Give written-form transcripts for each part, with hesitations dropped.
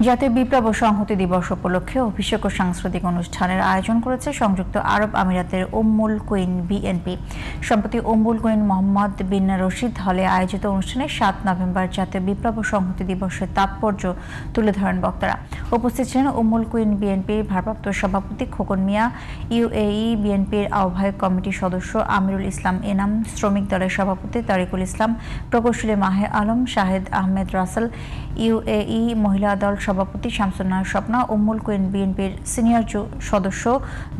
জাতীয় বিপ্লব ও সংহতি দিবস উপলক্ষে অভিষেক ও সাংস্কৃতিক অনুষ্ঠানের আয়োজন করেছে সংযুক্ত আরব আমিরাতের উম্মুল কুইন বিএনপি। সম্প্রতি উম্মুল কুইন মোহাম্মদ বিন রশিদ হলে আয়োজিত অনুষ্ঠানে ৭ নভেম্বর জাতীয় বিপ্লব ও সংহতি দিবসের তাৎপর্য তুলে ধরেন বক্তারা। উপস্থিত ছিলেন উম্মুল কুইন বিএনপির ভারপ্রাপ্ত সভাপতি খোকন মিয়া, ইউএই বিএনপির আহ্বায়ক কমিটির সদস্য আমিরুল ইসলাম এনাম, শ্রমিক দলের সভাপতি তারিকুল ইসলাম, প্রকৌশলী মাহে আলম, শাহেদ আহমেদ রাসেল, ইউএই মহিলা দল সভাপতি শামসুন্নাহার স্বপ্না, উম্মুল কুইন বিএনপির সিনিয়র সদস্য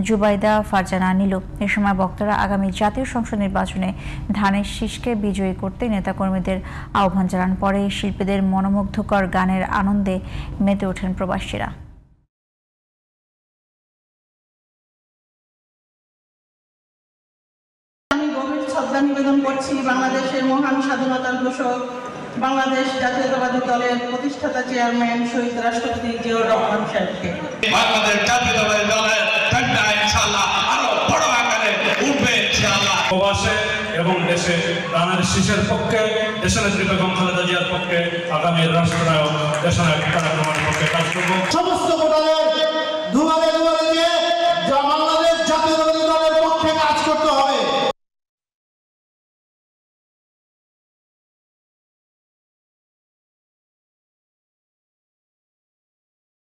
জুবাইদা ফারজানা নীলু। এ সময় বক্তারা আগামী জাতীয় সংসদ নির্বাচনে ধানের শীষকে বিজয়ী করতে নেতাকর্মীদের আহ্বান জানান। পরে শিল্পীদের মনোমুগ্ধকর গানের আনন্দে মেতে ওঠেন প্রবাসীরা। আমি গভীর শ্রদ্ধা নিবেদন করছি বাংলাদেশের মহান স্বাধীনতার ঘোষক, বাংলাদেশ জাতীয়তাবাদী দলের প্রতিষ্ঠাতা চেয়ারম্যান শহীদ রাষ্ট্রপতি জিয়াউর রহমান সাহেবকে। বাংলাদেশ জাতীয়তাবাদী দলের ঠান্ডা ইনশাআল্লাহ আরো বড় আকারে উঠবে ইনশাআল্লাহ। প্রবাসে এবং দেশে ধানের শীষের পক্ষে, দেশনেত্রী বেগম খালেদা জিয়ার পক্ষে, আগামী রাষ্ট্রনায়ক দেশনায়ক তারেক রহমানের পক্ষে কাজ করব। সমস্ত